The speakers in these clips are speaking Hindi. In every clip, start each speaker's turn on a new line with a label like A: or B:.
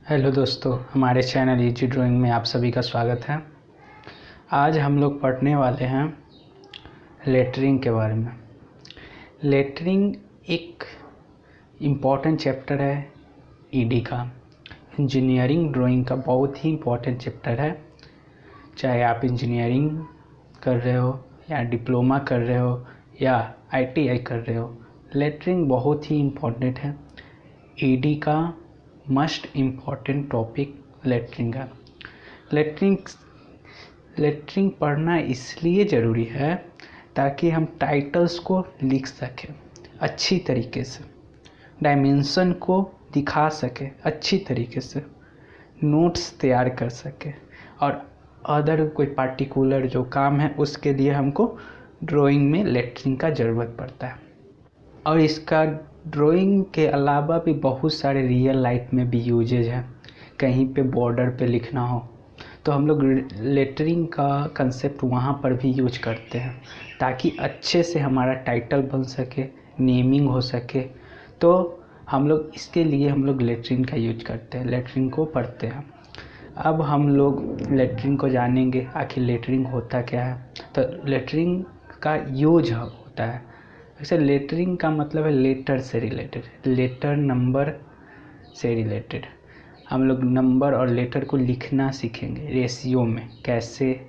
A: हेलो दोस्तों, हमारे चैनल इजी ड्राइंग में आप सभी का स्वागत है। आज हम लोग पढ़ने वाले हैं लेटरिंग के बारे में। लेटरिंग एक इम्पॉर्टेंट चैप्टर है ईडी का। इंजीनियरिंग ड्राइंग का बहुत ही इम्पॉर्टेंट चैप्टर है। चाहे आप इंजीनियरिंग कर रहे हो या डिप्लोमा कर रहे हो या आईटीआई कर रहे हो, लेटरिंग बहुत ही इम्पॉर्टेंट है। ईडी का मस्ट इम्पॉर्टेंट टॉपिक लेटरिंग है। लेटरिंग पढ़ना इसलिए ज़रूरी है ताकि हम टाइटल्स को लिख सकें अच्छी तरीके से, डायमेंशन को दिखा सकें अच्छी तरीके से, नोट्स तैयार कर सकें और अदर कोई पार्टिकुलर जो काम है उसके लिए हमको ड्राइंग में लेटरिंग का ज़रूरत पड़ता है। और इसका ड्राइंग के अलावा भी बहुत सारे रियल लाइफ में भी यूजेज हैं। कहीं पे बॉर्डर पे लिखना हो तो हम लोग लेटरिंग का कंसेप्ट वहाँ पर भी यूज करते हैं ताकि अच्छे से हमारा टाइटल बन सके, नेमिंग हो सके। तो हम लोग इसके लिए हम लोग लेटरिंग का यूज करते हैं, लेटरिंग को पढ़ते हैं। अब हम लोग लेटरिंग को जानेंगे, आखिर लेटरिंग होता क्या है। तो लेटरिंग का यूज होता है, वैसे लेटरिंग का मतलब है लेटर से रिलेटेड, लेटर नंबर से रिलेटेड। हम लोग नंबर और लेटर को लिखना सीखेंगे रेशियो में, कैसे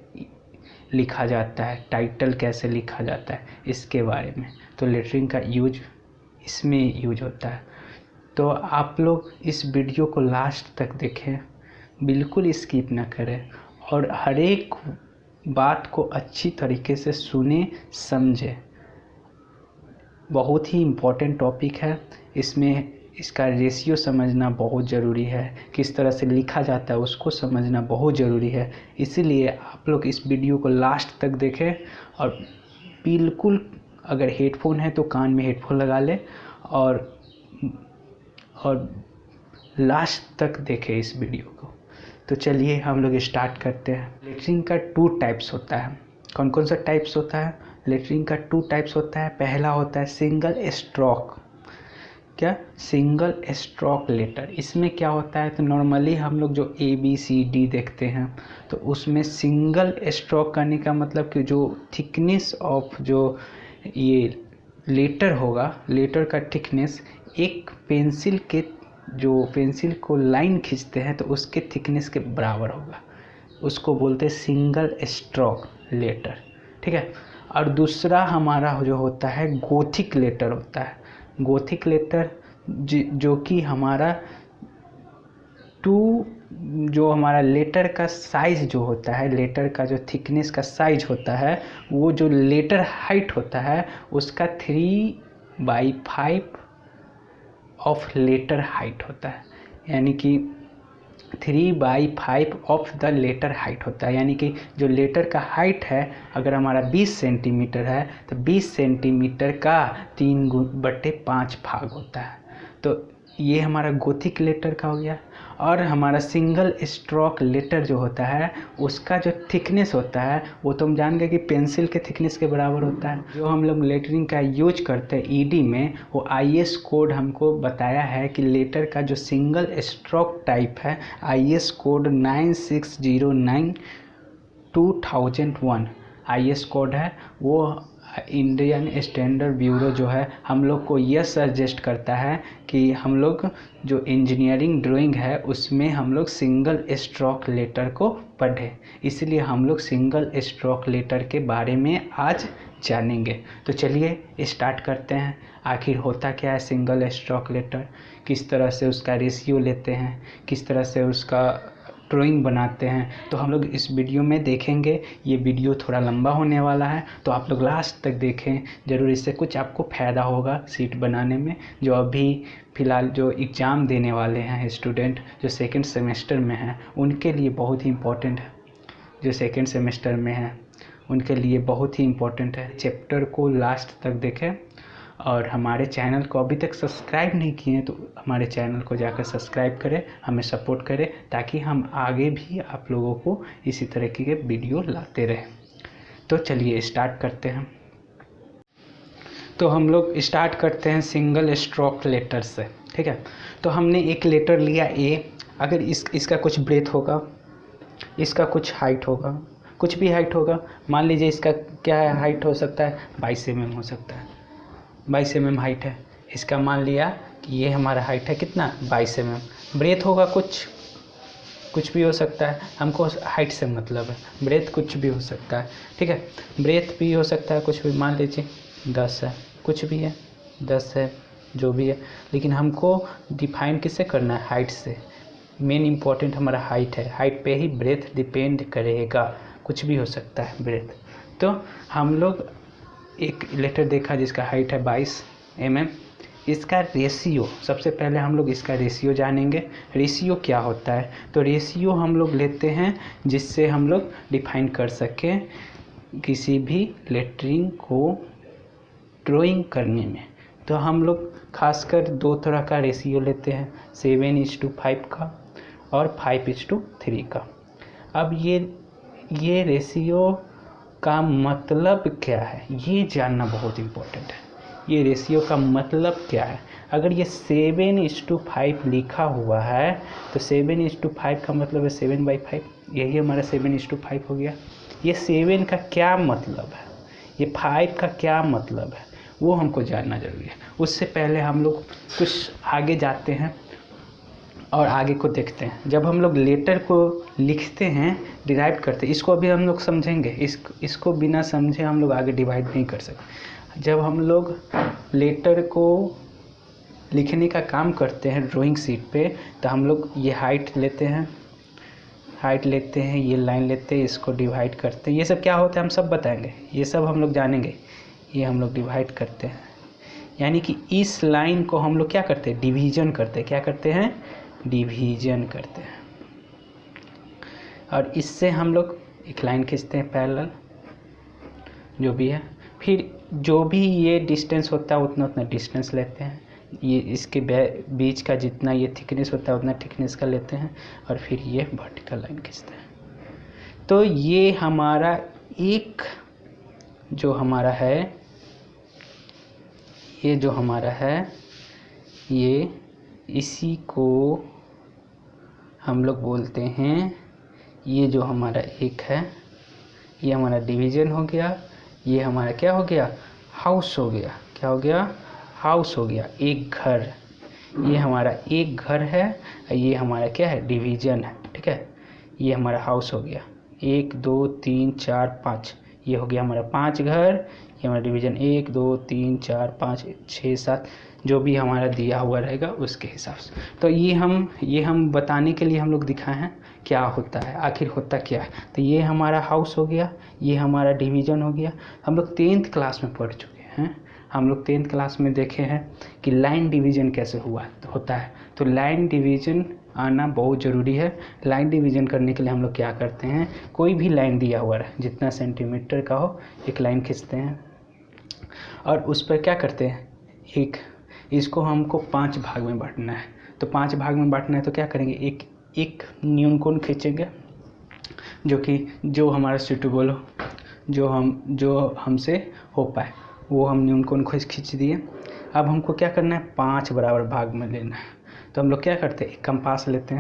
A: लिखा जाता है, टाइटल कैसे लिखा जाता है, इसके बारे में। तो लेटरिंग का यूज इसमें यूज होता है। तो आप लोग इस वीडियो को लास्ट तक देखें, बिल्कुल स्किप ना करें और हर एक बात को अच्छी तरीके से सुने समझें। बहुत ही इम्पोर्टेंट टॉपिक है। इसमें इसका रेशियो समझना बहुत ज़रूरी है, किस तरह से लिखा जाता है उसको समझना बहुत ज़रूरी है। इसीलिए आप लोग इस वीडियो को लास्ट तक देखें और बिल्कुल अगर हेडफोन है तो कान में हेडफोन लगा लें और लास्ट तक देखें इस वीडियो को। तो चलिए हम लोग स्टार्ट करते हैं। लेटरिंग का 2 टाइप्स होता है। कौन कौन सा टाइप्स होता है? लेटरिंग का 2 टाइप्स होता है। पहला होता है सिंगल स्ट्रोक। क्या? Single stroke letter. इसमें क्या होता है, तो नॉर्मली हम लोग जो ABCD देखते हैं तो उसमें सिंगल स्ट्रोक करने का मतलब कि जो थिकनेस ऑफ जो ये लेटर होगा, लेटर का थिकनेस एक पेंसिल के, जो पेंसिल को लाइन खींचते हैं तो उसके थिकनेस के बराबर होगा, उसको बोलते हैं सिंगल स्ट्रोक लेटर। ठीक है। और दूसरा हमारा जो होता है गोथिक लेटर होता है। गोथिक लेटर जो कि हमारा जो हमारा लेटर का साइज जो होता है, लेटर का जो थिकनेस का साइज होता है, वो जो लेटर हाइट होता है उसका 3/5 ऑफ लेटर हाइट होता है। यानी कि 3/5 ऑफ द लेटर हाइट होता है। यानी कि जो लेटर का हाइट है, अगर हमारा 20 सेंटीमीटर है तो 20 सेंटीमीटर का 3/5 भाग होता है। तो ये हमारा गोथिक लेटर का हो गया। और हमारा सिंगल स्ट्रोक लेटर जो होता है उसका जो थिकनेस होता है वो तो हम जान गए कि पेंसिल के थिकनेस के बराबर होता है। जो हम लोग लेटरिंग का यूज करते हैं ईडी में, वो IS कोड हमको बताया है कि लेटर का जो सिंगल स्ट्रोक टाइप है, IS कोड 9609/2001 IS कोड है। वो इंडियन स्टैंडर्ड ब्यूरो जो है हम लोग को यह सजेस्ट करता है कि हम लोग जो इंजीनियरिंग ड्राइंग है उसमें हम लोग सिंगल स्ट्रोक लेटर को पढ़ें। इसलिए हम लोग सिंगल स्ट्रोक लेटर के बारे में आज जानेंगे। तो चलिए स्टार्ट करते हैं। आखिर होता क्या है सिंगल स्ट्रोक लेटर, किस तरह से उसका रेशियो लेते हैं, किस तरह से उसका ड्राइंग बनाते हैं, तो हम लोग इस वीडियो में देखेंगे। ये वीडियो थोड़ा लंबा होने वाला है तो आप लोग लास्ट तक देखें ज़रूर, इससे कुछ आपको फ़ायदा होगा सीट बनाने में। जो अभी फ़िलहाल जो एग्ज़ाम देने वाले हैं स्टूडेंट, जो सेकंड सेमेस्टर में हैं, उनके लिए बहुत ही इम्पोर्टेंट है। जो सेकंड सेमेस्टर में हैं उनके लिए बहुत ही इम्पोर्टेंट है। चैप्टर को लास्ट तक देखें और हमारे चैनल को अभी तक सब्सक्राइब नहीं किए हैं तो हमारे चैनल को जाकर सब्सक्राइब करें, हमें सपोर्ट करें ताकि हम आगे भी आप लोगों को इसी तरह के वीडियो लाते रहें। तो चलिए स्टार्ट करते हैं। तो हम लोग स्टार्ट करते हैं सिंगल स्ट्रोक लेटर से। ठीक है। तो हमने एक लेटर लिया A, अगर इसका कुछ ब्रेथ होगा, इसका कुछ हाइट होगा, कुछ भी हाइट होगा, मान लीजिए इसका क्या है हाइट हो सकता है 22 mm हो सकता है, 22 mm हाइट है इसका, मान लिया कि ये हमारा हाइट है कितना 22 mm। ब्रेथ होगा कुछ भी हो सकता है, हमको हाइट से मतलब है, ब्रेथ कुछ भी हो सकता है, ठीक है। ब्रेथ भी हो सकता है कुछ भी, मान लीजिए 10 है, कुछ भी है 10 है, जो भी है, लेकिन हमको डिफाइन किससे करना है, हाइट से। मेन इम्पॉर्टेंट हमारा हाइट है, हाइट पे ही ब्रेथ डिपेंड करेगा, कुछ भी हो सकता है ब्रेथ। तो हम लोग एक लेटर देखा जिसका हाइट है 22 mm, इसका रेशियो, सबसे पहले हम लोग इसका रेशियो जानेंगे। रेशियो क्या होता है, तो रेशियो हम लोग लेते हैं जिससे हम लोग डिफाइन कर सकें किसी भी लेटरिंग को ड्राइंग करने में। तो हम लोग खासकर 2 तरह का रेशियो लेते हैं, 7:5 का और 5:3 का। अब ये रेशियो का मतलब क्या है, ये जानना बहुत इम्पोर्टेंट है। ये रेशियो का मतलब क्या है, अगर ये 7:5 लिखा हुआ है तो 7:5 का मतलब है 7/5, यही हमारा 7:5 हो गया। ये 7 का क्या मतलब है, ये 5 का क्या मतलब है, वो हमको जानना जरूरी है। उससे पहले हम लोग कुछ आगे जाते हैं और आगे को देखते हैं। जब हम लोग लेटर को लिखते हैं, डिराइव करते हैं, इसको अभी हम लोग समझेंगे, इसको बिना समझे हम लोग आगे डिवाइड नहीं कर सकते। जब हम लोग लेटर को लिखने का काम करते हैं ड्राइंग शीट पे, तो हम लोग ये हाइट लेते हैं, ये लाइन लेते हैं, इसको डिवाइड करते हैं। ये सब क्या होता है हम सब बताएंगे, ये सब हम लोग जानेंगे। ये हम लोग डिवाइड करते हैं, यानी कि इस लाइन को हम लोग क्या करते हैं, डिवीजन करते हैं। क्या करते हैं, डिवीजन करते हैं। और इससे हम लोग एक लाइन खींचते हैं पैरेलल, जो भी है। फिर जो भी ये डिस्टेंस होता है उतना डिस्टेंस लेते हैं, ये इसके बीच का जितना ये थिकनेस होता है उतना थिकनेस का लेते हैं, और फिर ये वर्टिकल लाइन खींचते हैं। तो ये हमारा एक जो हमारा है, ये इसी को हम लोग बोलते हैं, ये जो हमारा एक है, ये हमारा डिवीजन हो गया, ये हमारा क्या हो गया, हाउस हो गया। क्या हो गया, हाउस हो गया, एक घर। ये हमारा एक घर है, ये हमारा क्या है, डिवीजन है, ठीक है। ये हमारा हाउस हो गया, 1 2 3 4 5, ये हो गया हमारा 5 घर। ये हमारा डिवीजन 1 2 3 4 5 6 7, जो भी हमारा दिया हुआ रहेगा उसके हिसाब से। तो ये हम बताने के लिए हम लोग दिखाए हैं क्या होता है, आखिर होता क्या है। तो ये हमारा हाउस हो गया, ये हमारा डिवीजन हो गया। हम लोग 10th क्लास में पढ़ चुके हैं, हम लोग 10th क्लास में देखे हैं कि लाइन डिवीजन कैसे होता है। तो लाइन डिवीजन आना बहुत ज़रूरी है। लाइन डिवीजन करने के लिए हम लोग क्या करते हैं, कोई भी लाइन दिया हुआ है जितना सेंटीमीटर का हो, एक लाइन खींचते हैं और उस पर क्या करते हैं, इसको हमको 5 भाग में बांटना है। तो 5 भाग में बांटना है तो क्या करेंगे, एक न्यून कोण खींचेंगे जो हमारा सूटेबल हो, जो हमसे हो पाए, वो हम न्यून कोण खींच दिए। अब हमको क्या करना है, 5 बराबर भाग में लेना है। तो हम लोग क्या करते हैं, एक कंपास लेते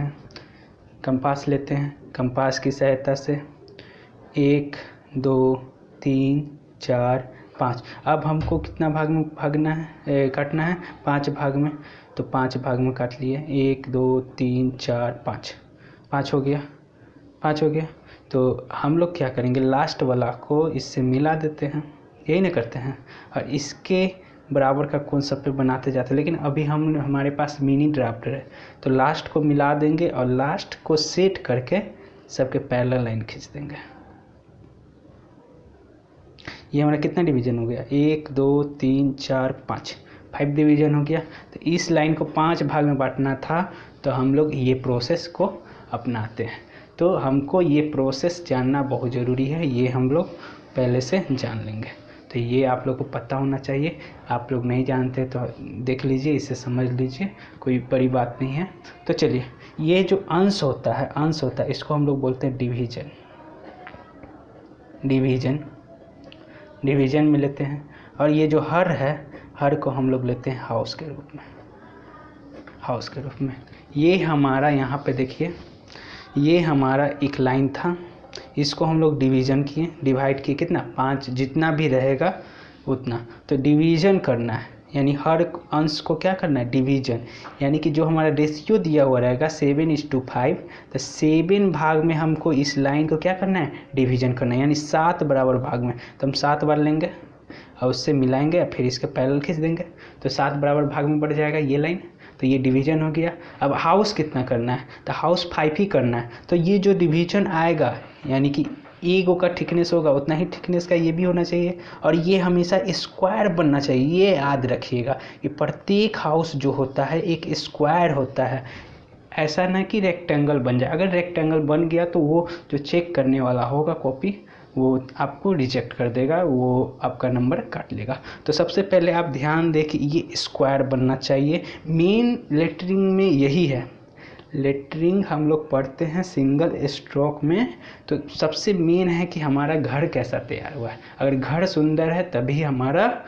A: हैं, कंपास की सहायता से 1 2 3 4 5। अब हमको कितना भाग में काटना है, 5 भाग में। तो 5 भाग में काट लिए, 1 2 3 4 5, 5 हो गया। तो हम लोग क्या करेंगे, लास्ट वाला को इससे मिला देते हैं, यही ना करते हैं, और इसके बराबर का कॉन्सेप्ट पे बनाते जाते हैं। लेकिन अभी हमारे पास मिनी ड्राफ्टर है, तो लास्ट को मिला देंगे और लास्ट को सेट करके सबके पैरेलल लाइन खींच देंगे। ये हमारा कितना डिवीजन हो गया, 1 2 3 4 5 डिवीजन हो गया। तो इस लाइन को 5 भाग में बांटना था, तो हम लोग ये प्रोसेस को अपनाते हैं। तो हमको ये प्रोसेस जानना बहुत ज़रूरी है, ये हम लोग पहले से जान लेंगे। तो ये आप लोग को पता होना चाहिए, आप लोग नहीं जानते तो देख लीजिए, इसे समझ लीजिए, कोई बड़ी बात नहीं है। तो चलिए, ये जो अंश होता है इसको हम लोग बोलते हैं डिवीजन में लेते हैं। और ये जो हर को हम लोग लेते हैं हाउस के रूप में। ये हमारा यहाँ पे देखिए, ये हमारा एक लाइन था, इसको हम लोग डिवीज़न किए, डिवाइड किए, कितना 5, जितना भी रहेगा उतना। तो डिवीज़न करना है, यानी हर अंश को क्या करना है, डिवीज़न। यानी कि जो हमारा रेशियो दिया हुआ रहेगा 7:5, तो 7 भाग में हमको इस लाइन को क्या करना है, डिवीज़न करना है, यानी 7 बराबर भाग में। तो हम 7 बार लेंगे और उससे मिलाएंगे और फिर इसके पैरेलल खींच देंगे, तो 7 बराबर भाग में बढ़ जाएगा ये लाइन। तो ये डिवीज़न हो गया। अब हाउस कितना करना है, तो हाउस 5 ही करना है। तो ये जो डिवीज़न आएगा, यानी कि ईगो का थिकनेस होगा उतना ही थिकनेस का ये भी होना चाहिए, और ये हमेशा स्क्वायर बनना चाहिए। ये याद रखिएगा कि प्रत्येक हाउस जो होता है एक स्क्वायर होता है, ऐसा ना कि रेक्टेंगल बन जाए। अगर रेक्टेंगल बन गया तो वो जो चेक करने वाला होगा कॉपी, वो आपको रिजेक्ट कर देगा, वो आपका नंबर काट लेगा। तो सबसे पहले आप ध्यान दें कि ये स्क्वायर बनना चाहिए। मेन लेटरिंग में यही है। लेटरिंग हम लोग पढ़ते हैं सिंगल स्ट्रोक में, तो सबसे मेन है कि हमारा घर कैसा तैयार हुआ है। अगर घर सुंदर है तभी हमारा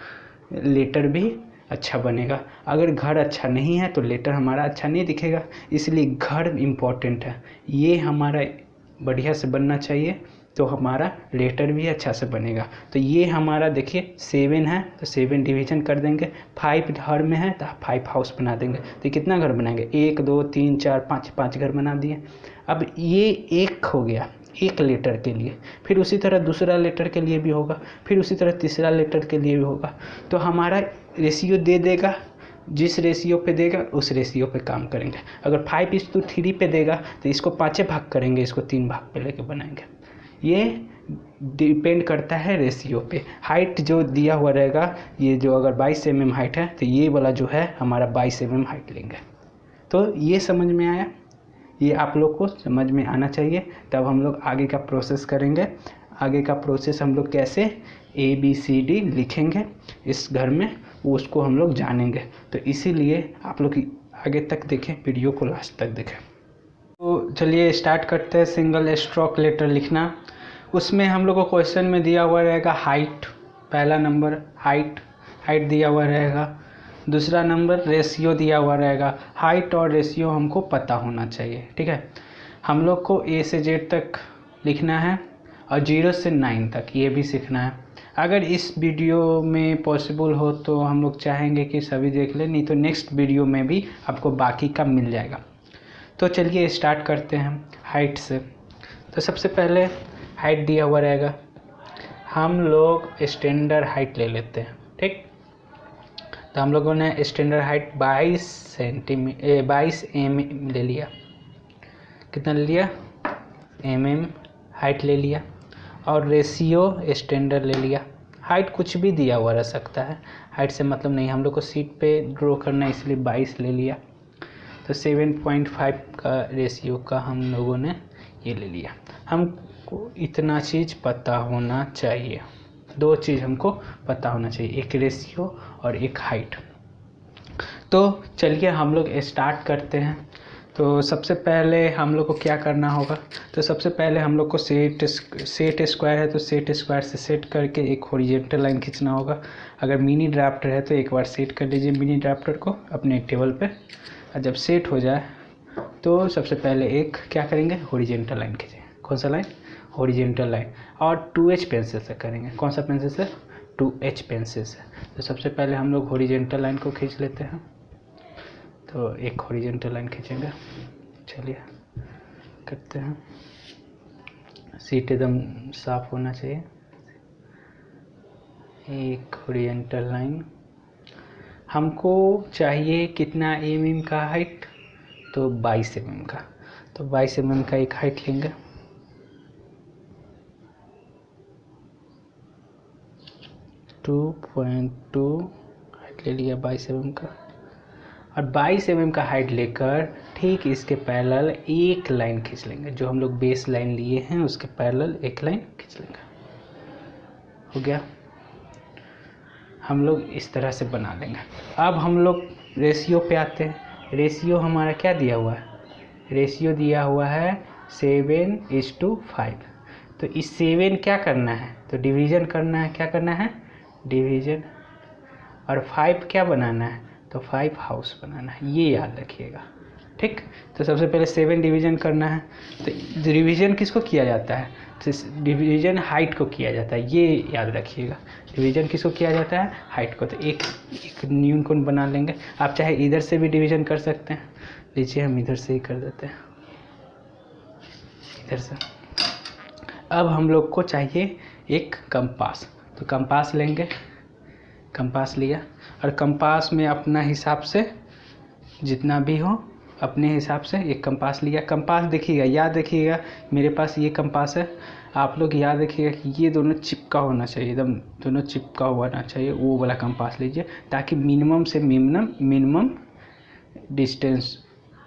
A: लेटर भी अच्छा बनेगा। अगर घर अच्छा नहीं है तो लेटर हमारा अच्छा नहीं दिखेगा। इसलिए घर इम्पोर्टेंट है, ये हमारा बढ़िया से बनना चाहिए, तो हमारा लेटर भी अच्छा से बनेगा। तो ये हमारा देखिए 7 है, तो 7 डिवीजन कर देंगे। 5 घर में है तो 5 हाउस बना देंगे। तो कितना घर बनाएंगे, 1 2 3 4 5, 5 घर बना दिए। अब ये एक हो गया एक लेटर के लिए, फिर उसी तरह दूसरा लेटर के लिए भी होगा, फिर उसी तरह तीसरा लेटर के लिए भी होगा। तो हमारा रेशियो दे देगा, जिस रेशियो पे देगा उस रेशियो पे काम करेंगे। अगर 5:3 पे देगा तो इसको 5 भाग करेंगे, इसको 3 भाग पे लेके बनाएंगे। ये डिपेंड करता है रेशियो पे। हाइट जो दिया हुआ रहेगा, ये जो अगर 22 mm हाइट है तो ये वाला जो है हमारा 22 mm हाइट लेंगे। तो ये समझ में आया, ये आप लोग को समझ में आना चाहिए। तब हम लोग आगे का प्रोसेस करेंगे। आगे का प्रोसेस हम लोग कैसे ABCD लिखेंगे इस घर में, वो उसको हम लोग जानेंगे। तो इसीलिए आप लोग आगे तक देखें, वीडियो को लास्ट तक देखें। तो चलिए स्टार्ट करते हैं सिंगल स्ट्रोक लेटर लिखना। उसमें हम लोग को क्वेश्चन में दिया हुआ रहेगा हाइट, पहला नंबर हाइट दिया हुआ रहेगा। दूसरा नंबर रेशियो दिया हुआ रहेगा। हाइट और रेशियो हमको पता होना चाहिए, ठीक है। हम लोग को A से Z तक लिखना है और 0 से 9 तक ये भी सीखना है। अगर इस वीडियो में पॉसिबल हो तो हम लोग चाहेंगे कि सभी देख लें, नहीं तो नेक्स्ट वीडियो में भी आपको बाकी का मिल जाएगा। तो चलिए स्टार्ट करते हैं हाइट से। तो सबसे पहले हाइट दिया हुआ रहेगा, हम लोग स्टैंडर्ड हाइट ले लेते हैं, ठीक। तो हम लोगों ने स्टैंडर्ड हाइट 22 mm ले लिया। कितना ले लिया, mm हाइट ले लिया। और रेशियो स्टैंडर्ड ले लिया। हाइट कुछ भी दिया हुआ रह सकता है, हाइट से मतलब नहीं, हम लोग को सीट पे ड्रॉ करना है इसलिए 22 ले लिया। तो 7.5 का रेशियो का हम लोगों ने ये ले लिया। हमको इतना चीज़ पता होना चाहिए, 2 चीज़ हमको पता होना चाहिए, एक रेशियो और एक हाइट। तो चलिए हम लोग स्टार्ट करते हैं। तो सबसे पहले हम लोग को क्या करना होगा, तो सबसे पहले हम लोग को सेट स्क्वायर है तो सेट स्क्वायर से सेट करके एक हॉरिजॉन्टल लाइन खींचना होगा। अगर मिनी ड्राफ्टर है तो एक बार सेट कर लीजिए मिनी ड्राफ्टर को अपने टेबल पे, और जब सेट हो जाए तो सबसे पहले एक क्या करेंगे, हॉरिजॉन्टल लाइन खींचेंगे। कौन सा लाइन, हॉरिजॉन्टल लाइन। और 2H पेंसिल से करेंगे। कौन सा पेंसिल से, 2H पेंसिल से। तो सबसे पहले हम लोग हॉरिजॉन्टल लाइन को खींच लेते हैं। तो एक हॉरिजॉन्टल लाइन खींचेंगे, चलिए करते हैं। सीट एकदम साफ होना चाहिए। एक हॉरिजॉन्टल लाइन हमको चाहिए कितना mm का हाइट, तो 22 mm का। तो 22 mm का एक हाइट लेंगे। टू 2.2 हाइट ले लिया 22 mm का। और 22 mm का हाइट लेकर ठीक इसके पैरेलल एक लाइन खींच लेंगे। जो हम लोग बेस लाइन लिए हैं उसके पैरेलल एक लाइन खींच लेंगे। हो गया, हम लोग इस तरह से बना लेंगे। अब हम लोग रेशियो पे आते हैं। रेशियो हमारा क्या दिया हुआ है, रेशियो दिया हुआ है 7:5। तो इस 7 क्या करना है, तो डिवीज़न करना है। क्या करना है, डिवीज़न। और 5 क्या बनाना है, तो 5 हाउस बनाना है। ये याद रखिएगा, ठीक। तो सबसे पहले 7 डिवीज़न करना है। तो डिवीज़न किसको किया जाता है? तो डिवीज़न हाइट को किया जाता है, ये याद रखिएगा। डिवीज़न किसको किया जाता है? हाइट को। तो एक न्यून कोण बना लेंगे। आप चाहे इधर से भी डिवीज़न कर सकते हैं। लीजिए हम इधर से ही कर देते हैं, इधर से। अब हम लोग को चाहिए एक कंपास। तो कंपास लेंगे, कंपास लिया, और कंपास में अपना हिसाब से जितना भी हो अपने हिसाब से एक कंपास लिया। कंपास देखिएगा, याद रखिएगा, मेरे पास ये कंपास है, आप लोग याद रखिएगा कि ये दोनों चिपका होना चाहिए, एकदम दोनों चिपका होना चाहिए। वो वाला कंपास लीजिए ताकि मिनिमम से मिनिमम डिस्टेंस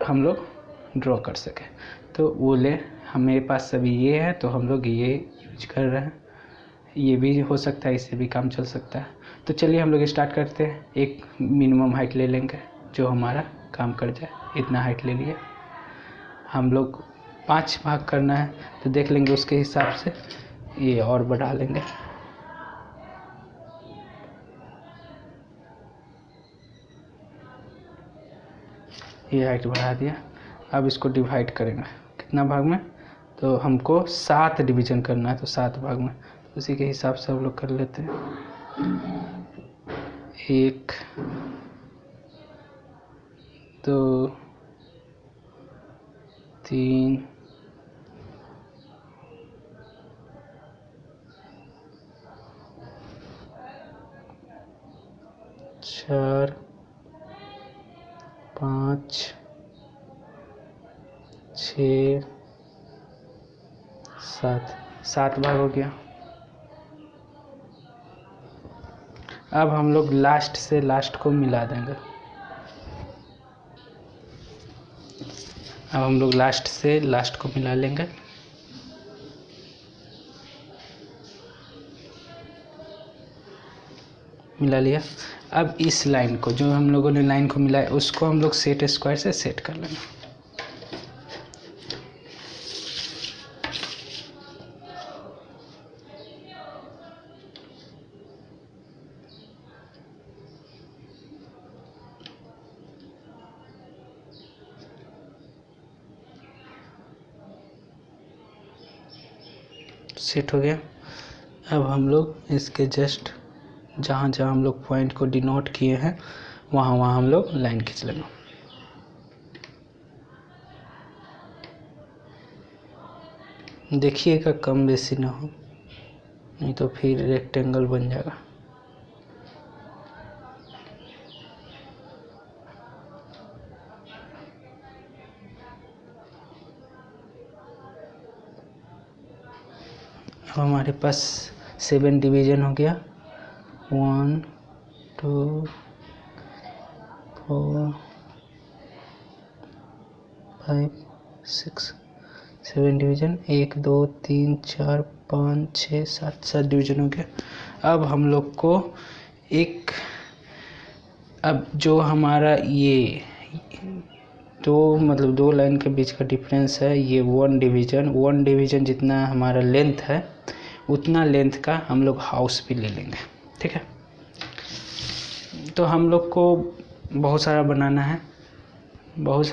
A: हम लोग ड्रॉ कर सकें। तो वो ले, मेरे पास सभी ये है तो हम लोग ये यूज कर रहे हैं। ये भी हो सकता है, इससे भी काम चल सकता है। तो चलिए हम लोग स्टार्ट करते हैं। एक मिनिमम हाइट ले लेंगे जो हमारा काम कर जाए। इतना हाइट ले लिया। हम लोग 5 भाग करना है तो देख लेंगे, उसके हिसाब से ये और बढ़ा लेंगे। ये हाइट बढ़ा दिया। अब इसको डिवाइड करेंगे कितना भाग में? तो हमको 7 डिवीज़न करना है, तो 7 भाग में। उसी के हिसाब से हम लोग कर लेते हैं। 1 2 3 4 5 6 7 भाग हो गया। अब हम लोग लास्ट से लास्ट को मिला देंगे। अब हम लोग लास्ट से लास्ट को मिला लेंगे। मिला लिया। अब इस लाइन को, जो हम लोगों ने लाइन को मिलाया, उसको हम लोग सेट स्क्वायर से सेट कर लेंगे। सेट हो गया। अब हम लोग इसके जस्ट जहाँ जहाँ हम लोग पॉइंट को डिनोट किए हैं वहाँ वहाँ हम लोग लाइन खींच लेंगे। देखिएगा कम बेसी ना हो, नहीं तो फिर रेक्टेंगल बन जाएगा। अब हमारे पास 7 डिवीज़न हो गया। 1 2 4 5 6 7 डिवीज़न। 1 2 3 4 5 6 7 डिवीज़न हो गया। अब हम लोग को अब जो हमारा ये दो लाइन के बीच का डिफरेंस है, ये 1 डिवीज़न जितना हमारा लेंथ है उतना लेंथ का हम लोग हाउस भी ले लेंगे। ठीक है। तो हम लोग को बहुत सारा बनाना है, बहुत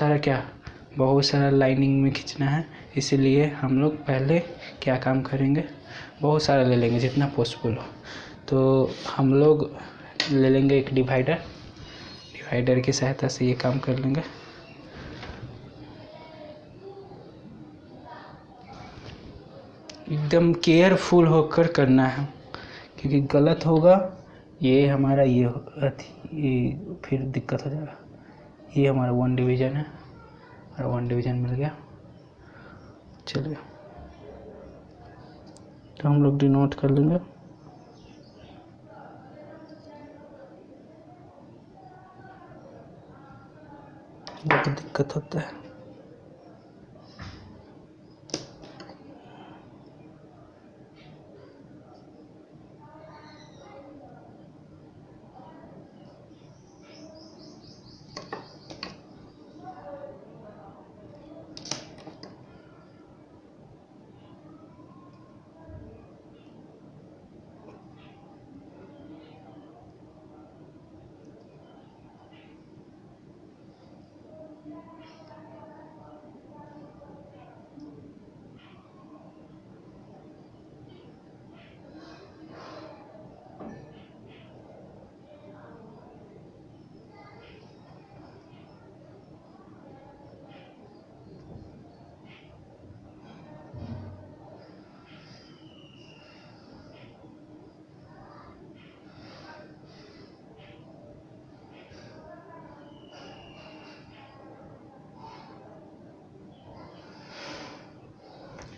A: सारा लाइनिंग में खींचना है। इसीलिए हम लोग पहले क्या काम करेंगे, बहुत सारा ले लेंगे जितना पॉसिबल हो। तो हम लोग ले लेंगे एक डिवाइडर की सहायता से ये काम कर लेंगे। एकदम केयरफुल होकर करना है, क्योंकि गलत होगा ये हमारा ये फिर दिक्कत हो जाएगा। ये हमारा 1 डिवीज़न है और 1 डिवीज़न मिल गया। चलिए तो हम लोग डिनोट कर लेंगे। बहुत दिक्कत होता है।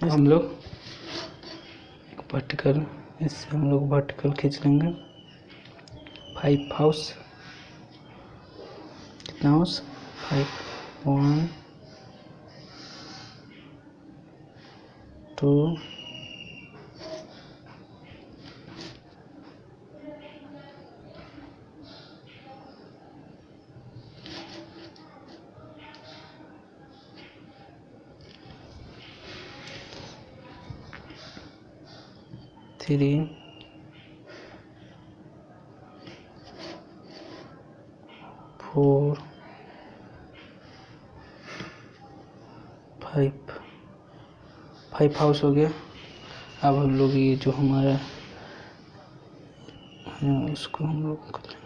A: हम लोग एक वर्टिकल, इससे हम लोग वर्टिकल खींच लेंगे। 5 हाउस, कितना हाउस? 5, 1 2 3 4 5 हाउस हो गया। अब हम लोग ये जो हमारा है उसको हम लोग कर लेंगे।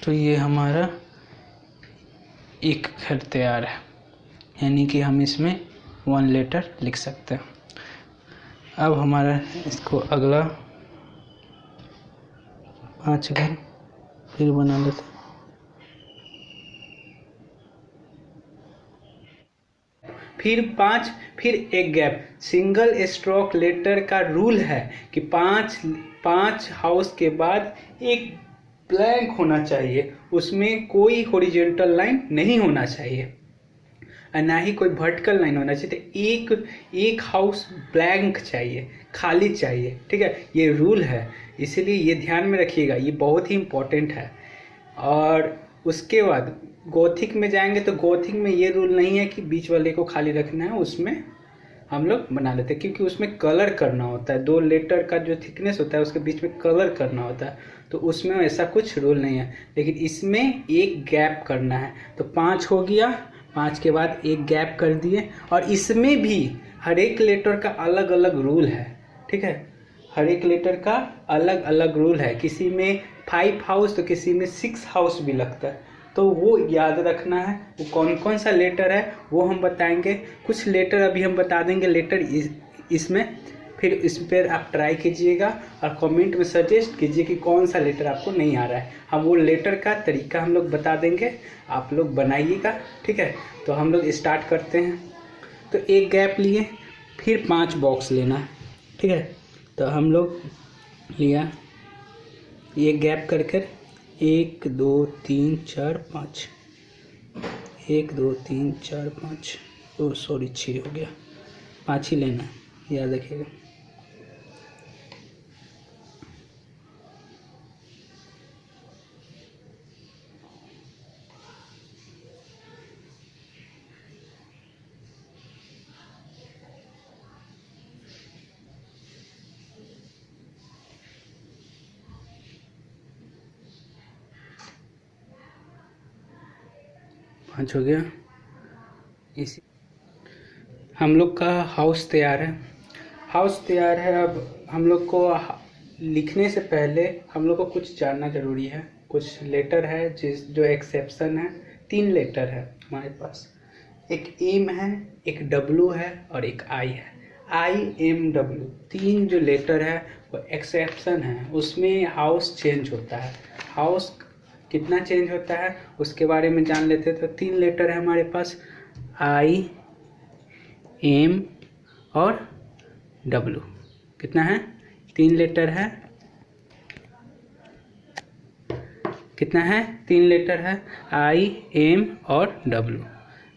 A: तो ये हमारा एक घर तैयार है, यानी कि हम इसमें 1 लेटर लिख सकते हैं। अब हमारा इसको अगला 5 घर फिर बना लेते हैं। फिर 5, फिर एक गैप। सिंगल स्ट्रोक लेटर का रूल है कि 5 हाउस के बाद एक ब्लैंक होना चाहिए, उसमें कोई हॉरिजॉन्टल लाइन नहीं होना चाहिए और ना ही कोई वर्टिकल लाइन होना चाहिए। तो एक हाउस ब्लैंक चाहिए, खाली चाहिए, ठीक है। ये रूल है, इसीलिए ये ध्यान में रखिएगा, ये बहुत ही इम्पोर्टेंट है। और उसके बाद गोथिक में जाएंगे तो गोथिक में ये रूल नहीं है कि बीच वाले को खाली रखना है, उसमें हम लोग बना लेते हैं क्योंकि उसमें कलर करना होता है। 2 लेटर का जो थिकनेस होता है उसके बीच में कलर करना होता है, तो उसमें ऐसा कुछ रूल नहीं है। लेकिन इसमें एक गैप करना है, तो 5 हो गया, 5 के बाद एक गैप कर दिए। और इसमें भी हर एक लेटर का अलग अलग रूल है, ठीक है। हर एक लेटर का अलग अलग रूल है, किसी में 5 हाउस तो किसी में 6 हाउस भी लगता है, तो वो याद रखना है। वो कौन कौन सा लेटर है वो हम बताएंगे। कुछ लेटर अभी हम बता देंगे लेटर इसमें, फिर इस पर आप ट्राई कीजिएगा और कमेंट में सजेस्ट कीजिए कि कौन सा लेटर आपको नहीं आ रहा है। हम वो लेटर का तरीका हम लोग बता देंगे, आप लोग बनाइएगा, ठीक है। तो हम लोग स्टार्ट करते हैं। तो एक गैप लिए, फिर 5 बॉक्स लेना, ठीक है। तो हम लोग लिया, ये गैप कर कर 1 2 3 4 5, 1 2 3 4 5, ओ सॉरी 6 हो गया, 5 ही लेना है, याद रखिएगा। पाँच हो गया। इसी हम लोग का हाउस तैयार है, हाउस तैयार है। अब हम लोग को लिखने से पहले हम लोग को कुछ जानना जरूरी है। कुछ लेटर है जो एक्सेप्शन है। 3 लेटर है हमारे पास, एक एम है, एक डब्लू है और एक आई है। IMW 3 जो लेटर है वो एक्सेप्शन है, उसमें हाउस चेंज होता है। हाउस कितना चेंज होता है उसके बारे में जान लेते हैं। तो 3 लेटर है हमारे पास, IM और W। कितना है? 3 लेटर है। कितना है? 3 लेटर है, IM और W।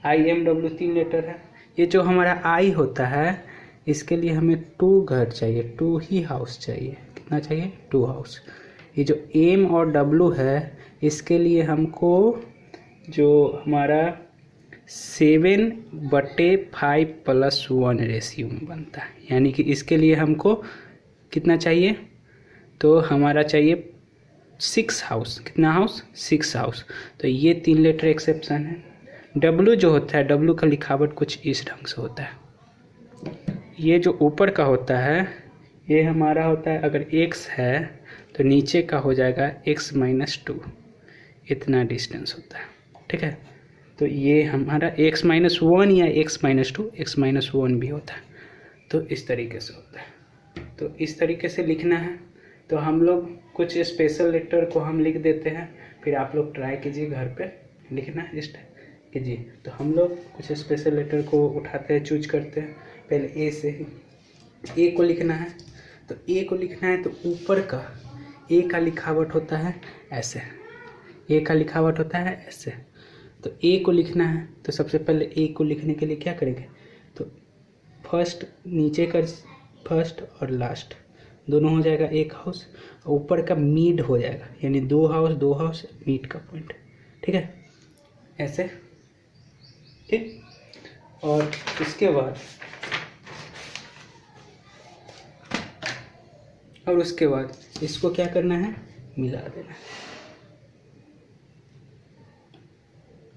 A: IMW 3 लेटर है। ये जो हमारा I होता है इसके लिए हमें 2 घर चाहिए, 2 ही हाउस चाहिए। कितना चाहिए? 2 हाउस। ये जो M और W है इसके लिए हमको जो हमारा 7/5+1 रेशियो में बनता है, यानी कि इसके लिए हमको कितना चाहिए? तो हमारा चाहिए 6 हाउस। कितना हाउस? 6 हाउस। तो ये 3 लेटर एक्सेप्शन है। W जो होता है, W का लिखावट कुछ इस ढंग से होता है। ये जो ऊपर का होता है ये हमारा होता है, अगर x है तो नीचे का हो जाएगा x - 2, इतना डिस्टेंस होता है, ठीक है। तो ये हमारा x-1 या x-2, x-1 भी होता है। तो इस तरीके से होता है। तो इस तरीके से लिखना है। तो हम लोग कुछ स्पेशल लेटर को हम लिख देते हैं, फिर आप लोग ट्राई कीजिए घर पे लिखना इस टाइप कीजिए। तो हम लोग कुछ स्पेशल लेटर को उठाते हैं, चूज करते हैं। पहले ए से ही ए को लिखना है। तो ए को लिखना है तो ऊपर का ए का लिखावट होता है ऐसे, ए का लिखावट होता है ऐसे। तो ए को लिखना है तो सबसे पहले ए को लिखने के लिए क्या करेंगे, तो फर्स्ट नीचे का फर्स्ट और लास्ट दोनों हो जाएगा एक हाउस, और ऊपर का मिड हो जाएगा, यानी दो हाउस मिड का पॉइंट। ठीक है, ऐसे। ठीक, और उसके बाद इसको क्या करना है, मिला देना।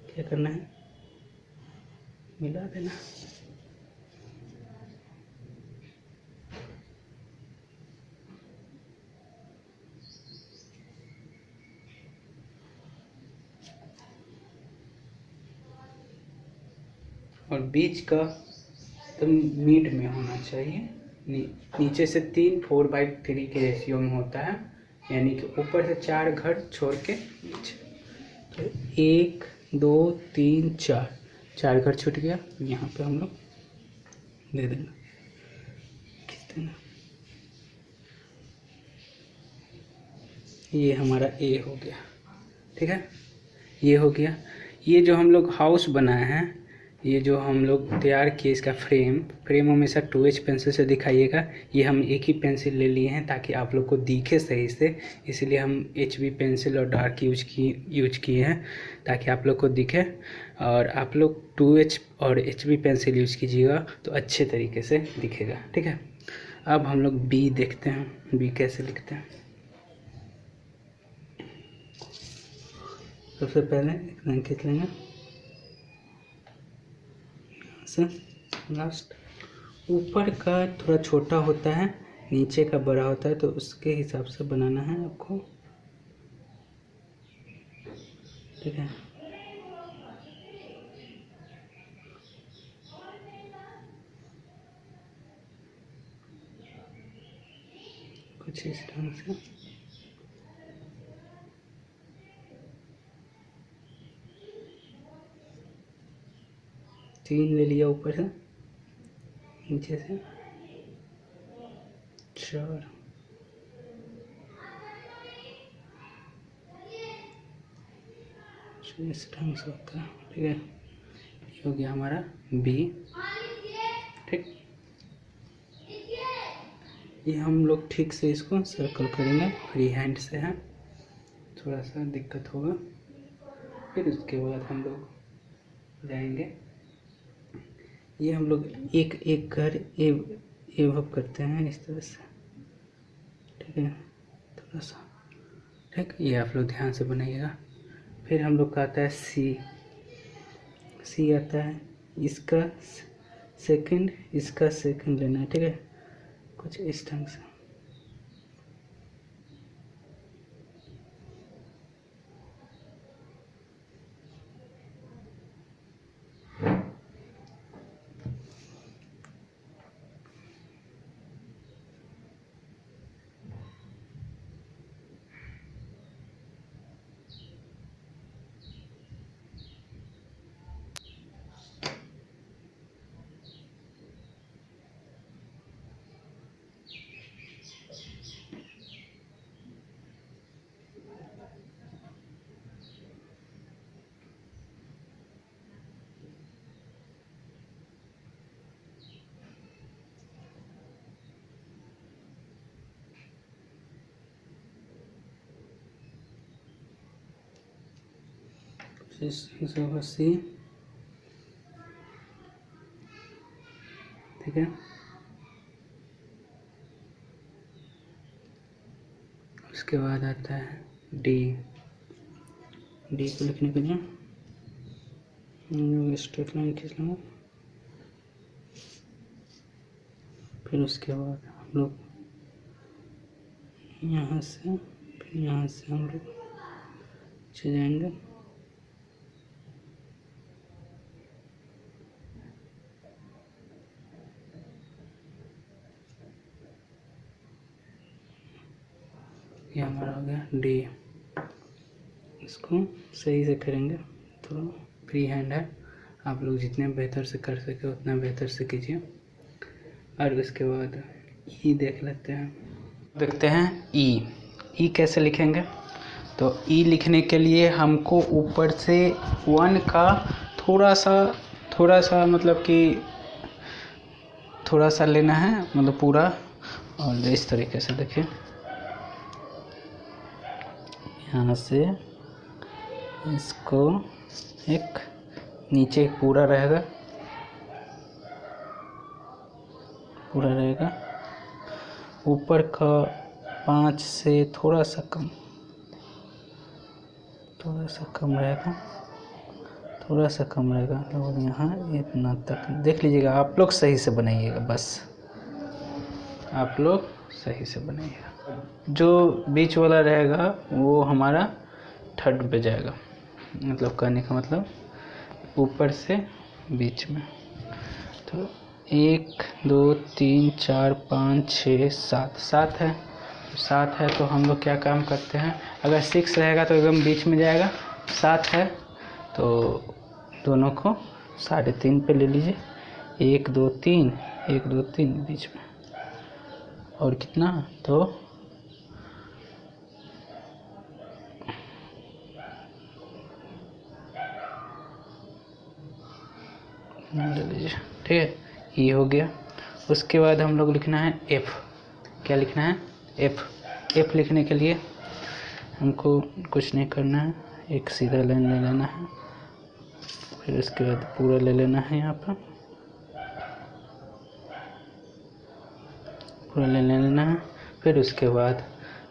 A: क्या करना है, मिला देना। और बीच का तो मिड में होना चाहिए। नीचे से 3:4/3 के रेशियो में होता है, यानी कि ऊपर से 4 घर छोड़ के नीचे। तो 1 2 3 4 घर छूट गया, यहाँ पे हम लोग दे देंगे, खींच देना। ये हमारा ए हो गया। ठीक है, ये हो गया। ये जो हम लोग हाउस बनाए हैं, ये जो हम लोग तैयार किए, इसका फ्रेम हमेशा 2H पेंसिल से दिखाइएगा। ये हम एक ही पेंसिल ले लिए हैं ताकि आप लोग को दिखे सही से, इसलिए हम HB पेंसिल और डार्क यूज किए हैं ताकि आप लोग को दिखे। और आप लोग 2H और HB पेंसिल यूज कीजिएगा तो अच्छे तरीके से दिखेगा। ठीक है, अब हम लोग बी देखते हैं, बी कैसे लिखते हैं। सबसे पहले एक लाइन खींच लेंगे से लास्ट। ऊपर का थोड़ा छोटा होता है, नीचे का बड़ा होता है, तो उसके हिसाब से बनाना है आपको। ठीक है, कुछ इस ढंग से। तीन ले लिया ऊपर से, नीचे से 4। इस ढंग से होता है। ठीक है, ये हो गया हमारा बी। ठीक, ये हम लोग ठीक से इसको सर्कल करेंगे, फ्री हैंड से है, थोड़ा सा दिक्कत होगा। फिर उसके बाद हम लोग जाएंगे, ये हम लोग एक एक घर एवब करते हैं इस तरह से। ठीक है, थोड़ा सा। ठीक, ये आप लोग ध्यान से बनाइएगा। फिर हम लोग का आता है सी आता है, इसका सेकंड लेना है। ठीक है, कुछ इस ढंग से। सी। ठीक है, उसके बाद आता है डी को लिखने के लिए स्ट्रेट लाइन खींच लेंगे। फिर उसके बाद हम लोग यहाँ से, फिर यहाँ से हम लोग नीचे जाएंगे, ये हमारा हो गया डी। इसको सही से करेंगे तो फ्री हैंड है, आप लोग जितने बेहतर से कर सके उतना बेहतर से कीजिए। और उसके बाद ई देख लेते हैं, देखते हैं ई कैसे लिखेंगे। तो ई लिखने के लिए हमको ऊपर से 1 का थोड़ा सा मतलब कि थोड़ा सा लेना है, मतलब पूरा। और इस तरीके से देखिए, यहाँ से इसको एक नीचे पूरा रहेगा, ऊपर का 5 से थोड़ा सा कम रहेगा, और यहाँ इतना तक देख लीजिएगा। आप लोग सही से बनाइएगा, बस आप लोग सही से बनाइएगा। जो बीच वाला रहेगा वो हमारा थर्ड पे जाएगा, मतलब कहने का मतलब ऊपर से बीच में। तो 1 2 3 4 5 6 7 है। तो हम लोग क्या काम करते हैं, अगर 6 रहेगा तो एकदम बीच में जाएगा, 7 है तो दोनों को 3.5 पे ले लीजिए। 1 2 3 बीच में, और कितना तो ले लीजिए, ठीक है। ये हो गया। उसके बाद हम लोग लिखना है एफ। क्या लिखना है? एफ लिखने के लिए हमको कुछ नहीं करना है, एक सीधा लाइन ले लेना है, फिर उसके बाद पूरा ले लेना है, यहाँ पर पूरा ले लेना है। फिर उसके बाद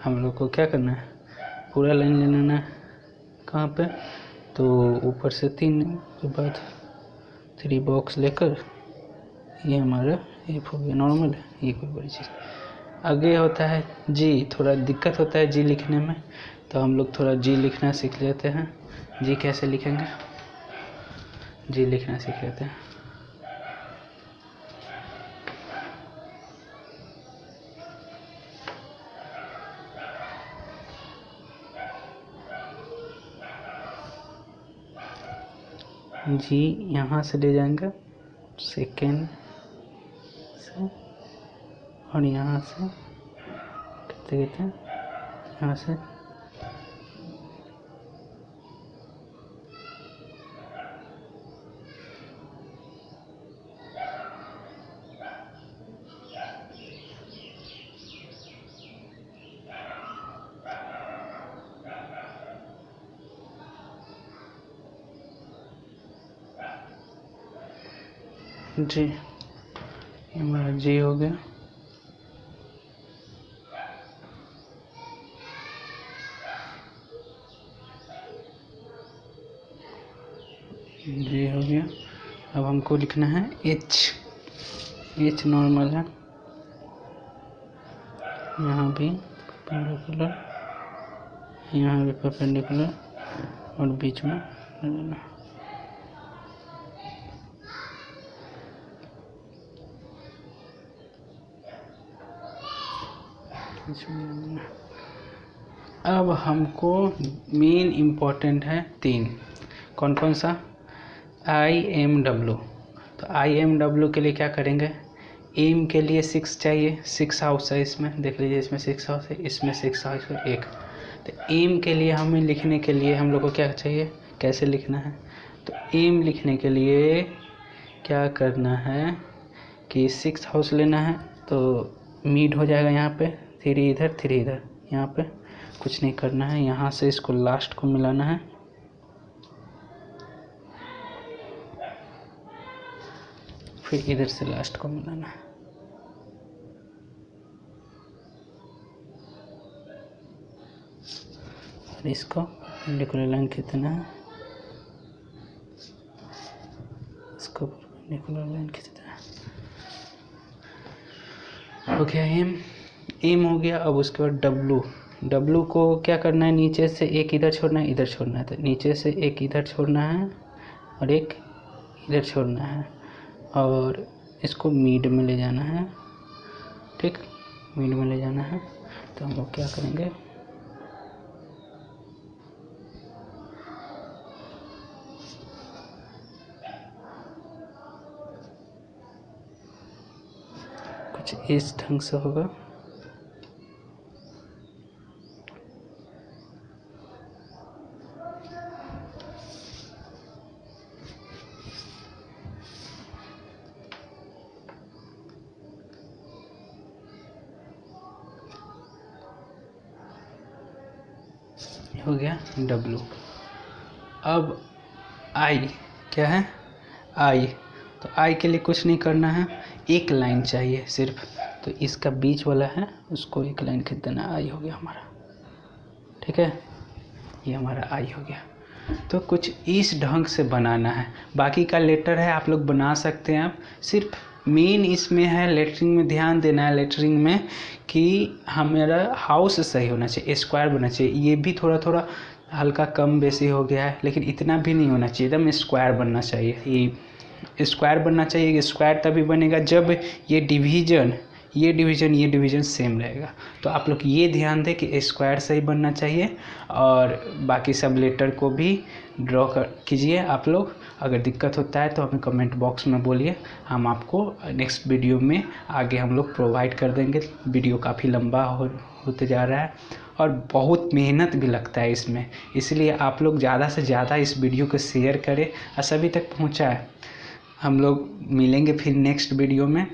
A: हम लोग को क्या करना है, पूरा लाइन ले लेना है। कहाँ पे? तो ऊपर से 3 के बाद 3 बॉक्स लेकर, ये हमारा एफ हो गया, नॉर्मल है, ये कोई बड़ी चीज़। आगे होता है जी, थोड़ा दिक्कत होता है जी लिखने में, तो हम लोग थोड़ा जी लिखना सीख लेते हैं। जी कैसे लिखेंगे, जी लिखना सीख लेते हैं। जी यहाँ से ले जाएंगे सेकेंड से, और यहाँ से कहते यहाँ से जी, हमारा जी हो गया। जी हो गया। अब हमको लिखना है एच नॉर्मल है, यहाँ भी परपेंडिकुलर, यहाँ भी परपेंडिकुलर, और बीच में लेना। अब हमको मेन इम्पोर्टेंट है 3, कौन सा? IMW। तो IMW के लिए क्या करेंगे, एम के लिए 6 चाहिए, 6 हाउस है इसमें, देख लीजिए, इसमें 6 हाउस है, इसमें 6 हाउस है, 1। तो एम के लिए हमें लिखने के लिए हम लोग को क्या चाहिए, कैसे लिखना है? तो एम लिखने के लिए क्या करना है कि 6 हाउस लेना है, तो मीड हो जाएगा यहाँ पे, 3 इधर 3 इधर, यहाँ पे कुछ नहीं करना है, यहाँ से इसको लास्ट को मिलाना है, फिर इधर से लास्ट को मिलाना है। और इसको परपेंडिकुलर लाइन खींचना है, इसको परपेंडिकुलर लाइन खींचना है। हो गया एम हो गया। अब उसके बाद डब्लू को क्या करना है, नीचे से एक इधर छोड़ना है, इधर छोड़ना है, तो नीचे से एक इधर छोड़ना है और एक इधर छोड़ना है, और इसको मिड में ले जाना है, ठीक, मिड में ले जाना है। तो हम लोग क्या करेंगे, इस ढंग से होगा। हो गया W। अब I क्या है, I, तो I के लिए कुछ नहीं करना है, एक लाइन चाहिए सिर्फ, तो इसका बीच वाला है उसको एक लाइन खींच देना, I हो गया हमारा। ठीक है, ये हमारा I हो गया। तो कुछ इस ढंग से बनाना है। बाकी का लेटर है आप लोग बना सकते हैं। आप सिर्फ मेन इसमें है लेटरिंग में ध्यान देना है, लेटरिंग में कि हमारा हाउस सही होना चाहिए, स्क्वायर बनना चाहिए। ये भी थोड़ा थोड़ा हल्का कम बेसी हो गया है, लेकिन इतना भी नहीं होना चाहिए, एकदम स्क्वायर बनना चाहिए। ये स्क्वायर बनना चाहिए। स्क्वायर तभी बनेगा जब ये डिवीजन सेम रहेगा। तो आप लोग ये ध्यान दें कि स्क्वायर सही बनना चाहिए। और बाकी सब लेटर को भी ड्रॉ कीजिए आप लोग। अगर दिक्कत होता है तो हमें कमेंट बॉक्स में बोलिए, हम आपको नेक्स्ट वीडियो में आगे हम लोग प्रोवाइड कर देंगे। वीडियो काफ़ी लंबा होते जा रहा है और बहुत मेहनत भी लगता है इसमें, इसलिए आप लोग ज़्यादा से ज़्यादा इस वीडियो को शेयर करें और सभी तक पहुँचाएं। हम लोग मिलेंगे फिर नेक्स्ट वीडियो में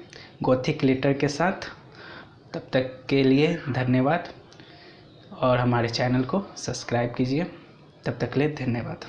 A: गॉथिक लेटर के साथ। तब तक के लिए धन्यवाद और हमारे चैनल को सब्सक्राइब कीजिए। तब तक के लिए धन्यवाद।